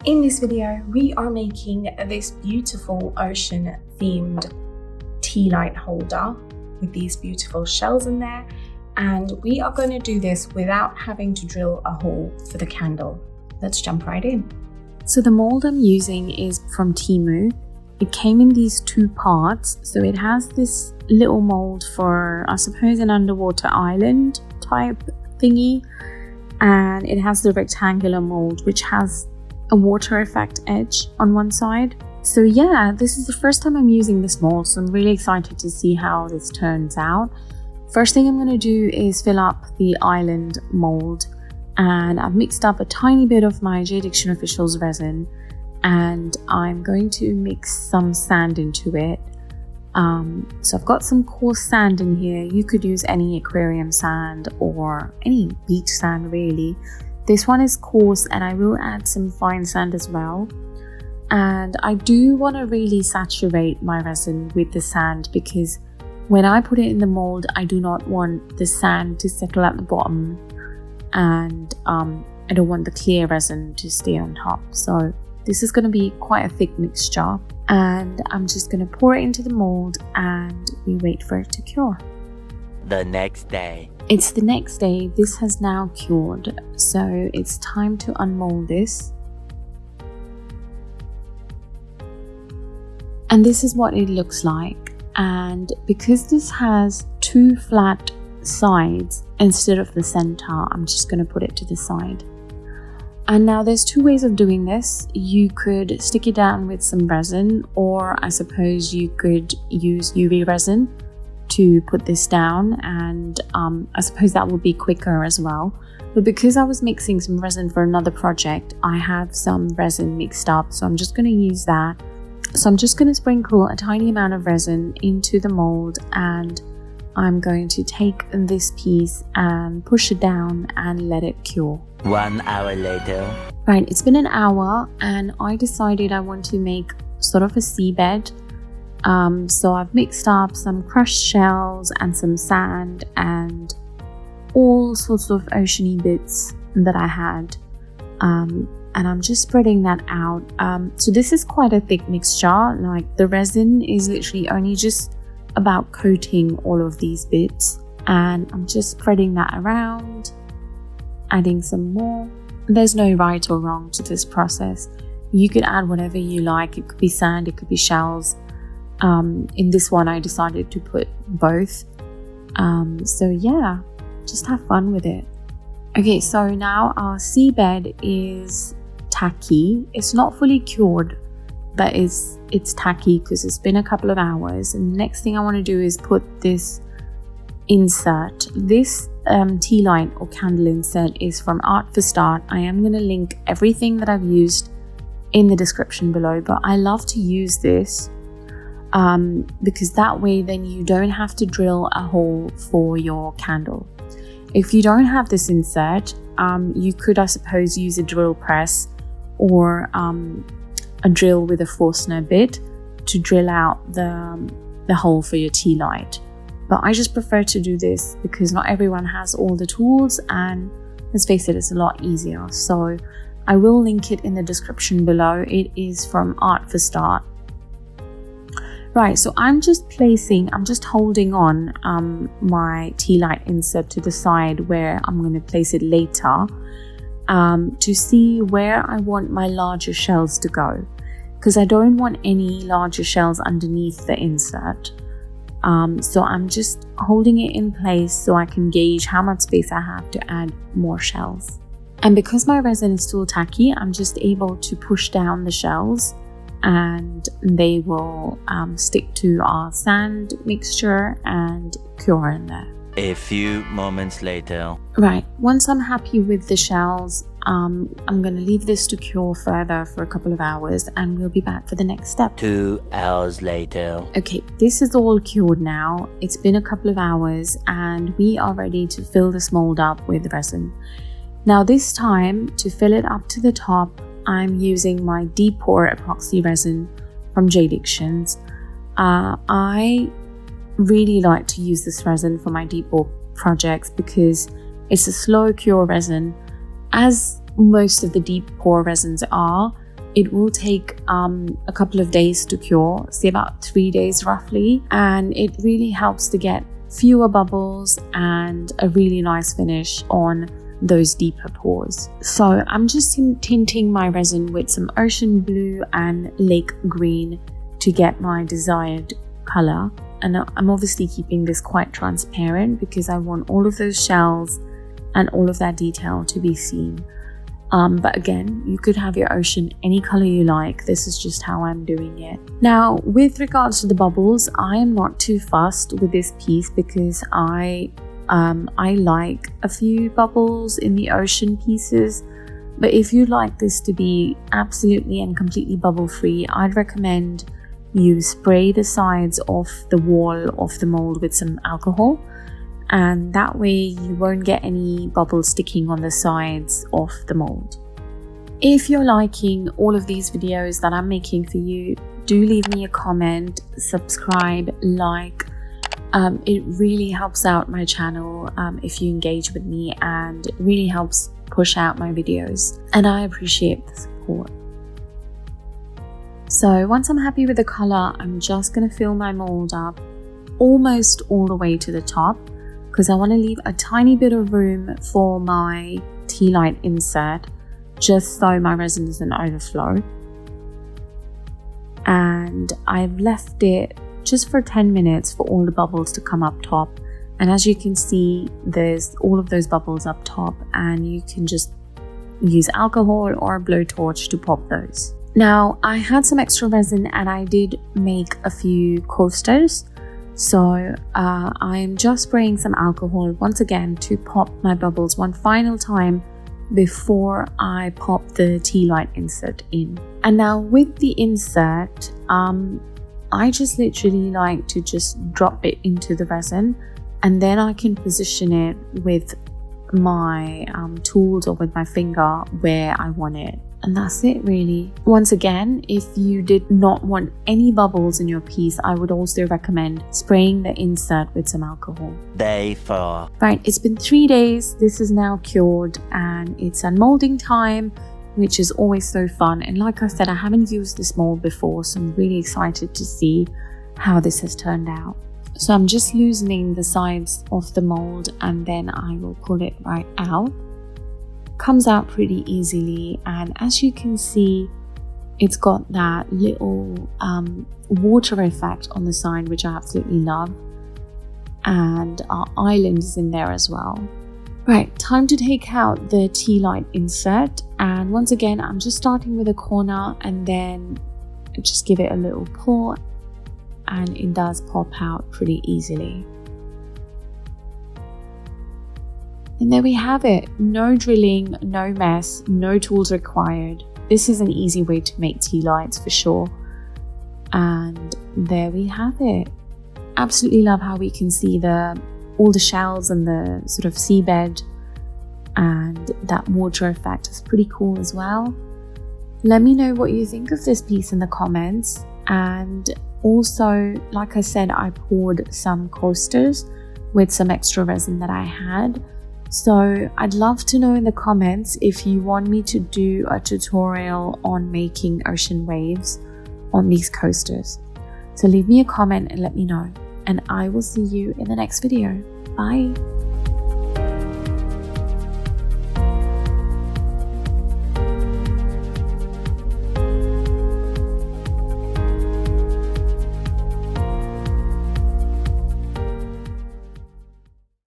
In this video, we are making this beautiful ocean themed tea light holder with these beautiful shells in there. And we are going to do this without having to drill a hole for the candle. Let's jump right in. So the mold I'm using is from Temu. It came in these two parts. So it has this little mold for, I suppose, an underwater island type thingy. And it has the rectangular mold, which has a water effect edge on one side. So yeah, this is the first time I'm using this mold, so I'm really excited to see how this turns out. First thing I'm going to do is fill up the island mold, and I've mixed up a tiny bit of my Jade Diction Officials resin, and I'm going to mix some sand into it. So I've got some coarse sand in here. You could use any aquarium sand or any beach sand really. This one is coarse, and I will add some fine sand as well. And I do want to really saturate my resin with the sand, because when I put it in the mold, I do not want the sand to settle at the bottom, and I don't want the clear resin to stay on top. So this is going to be quite a thick mixture, and I'm just going to pour it into the mold and we wait for it to cure. The next day. It's the next day. This has now cured, so it's time to unmold this. And this is what it looks like. And because this has two flat sides instead of the center, I'm just going to put it to the side. And now there's two ways of doing this. You could stick it down with some resin, or I suppose you could use UV resin to put this down, and I suppose that will be quicker as well. But because I was mixing some resin for another project, I have some resin mixed up, so I'm just going to use that. So I'm just going to sprinkle a tiny amount of resin into the mold, and I'm going to take this piece and push it down and let it cure. 1 hour later. Right, it's been an hour, and I decided I want to make sort of a seabed. So I've mixed up some crushed shells and some sand and all sorts of oceany bits that I had, and I'm just spreading that out. So this is quite a thick mixture. Like, the resin is literally only just about coating all of these bits, and I'm just spreading that around, adding some more. There's no right or wrong to this process. You could add whatever you like. It could be sand, it could be shells. In this one I decided to put both, so yeah, just have fun with it. Okay, so now our seabed is tacky. It's not fully cured, but it's tacky because it's been a couple of hours. And the next thing I want to do is put this insert. This tea light or candle insert is from Art for Start. I am going to link everything that I've used in the description below, but I love to use this because that way then you don't have to drill a hole for your candle. If you don't have this insert, you could, I suppose, use a drill press or a drill with a Forstner bit to drill out the hole for your tea light. But I just prefer to do this because not everyone has all the tools, and let's face it, it's a lot easier. So I will link it in the description below. It is from Art for Start. Right, so I'm just holding on my tea light insert to the side where I'm going to place it later, to see where I want my larger shells to go, because I don't want any larger shells underneath the insert. So I'm just holding it in place so I can gauge how much space I have to add more shells. And because my resin is still tacky, I'm just able to push down the shells, and they will stick to our sand mixture and cure in there. A few moments later. Right, once I'm happy with the shells, I'm going to leave this to cure further for a couple of hours, and we'll be back for the next step. 2 hours later. Okay, this is all cured now. It's been a couple of hours, and we are ready to fill this mold up with resin. Now this time, to fill it up to the top, I'm using my deep pour epoxy resin from Jade Dictions. I really like to use this resin for my deep pour projects because it's a slow cure resin, as most of the deep pour resins are, It will take a couple of days to cure, say about 3 days roughly, and it really helps to get fewer bubbles and a really nice finish on those deeper pores. So I'm just tinting my resin with some ocean blue and lake green to get my desired color. And I'm obviously keeping this quite transparent because I want all of those shells and all of that detail to be seen. But again, you could have your ocean any color you like. This is just how I'm doing it. Now, with regards to the bubbles, I am not too fussed with this piece because I like a few bubbles in the ocean pieces. But if you'd like this to be absolutely and completely bubble free, I'd recommend you spray the sides of the wall of the mold with some alcohol. And that way you won't get any bubbles sticking on the sides of the mold. If you're liking all of these videos that I'm making for you, do leave me a comment, subscribe, like. It really helps out my channel if you engage with me, and it really helps push out my videos, and I appreciate the support. So once I'm happy with the color, I'm just going to fill my mold up almost all the way to the top, because I want to leave a tiny bit of room for my tea light insert, just so my resin doesn't overflow. And I've left it just for 10 minutes for all the bubbles to come up top. And as you can see, there's all of those bubbles up top, and you can just use alcohol or a blowtorch to pop those. Now, I had some extra resin and I did make a few coasters. So I'm just spraying some alcohol once again to pop my bubbles one final time before I pop the tea light insert in. And now with the insert, I just literally like to just drop it into the resin, and then I can position it with my tools or with my finger where I want it. And that's it really. Once again, if you did not want any bubbles in your piece, I would also recommend spraying the insert with some alcohol. Day 4. Right, it's been 3 days. This is now cured and it's unmolding time, which is always so fun. And like I said, I haven't used this mold before, so I'm really excited to see how this has turned out. So I'm just loosening the sides of the mold and then I will pull it right out. Comes out pretty easily, and as you can see, it's got that little water effect on the side, which I absolutely love, and our island is in there as well. Right, time to take out the tea light insert, and once again I'm just starting with a corner and then just give it a little pull, and it does pop out pretty easily. And there we have it. No drilling, no mess, no tools required. This is an easy way to make tea lights for sure. And there we have it. Absolutely love how we can see all the shells and the sort of seabed, and that water effect is pretty cool as well. Let me know what you think of this piece in the comments. And also, like I said, I poured some coasters with some extra resin that I had. So I'd love to know in the comments if you want me to do a tutorial on making ocean waves on these coasters. So leave me a comment and let me know, and I will see you in the next video. Bye.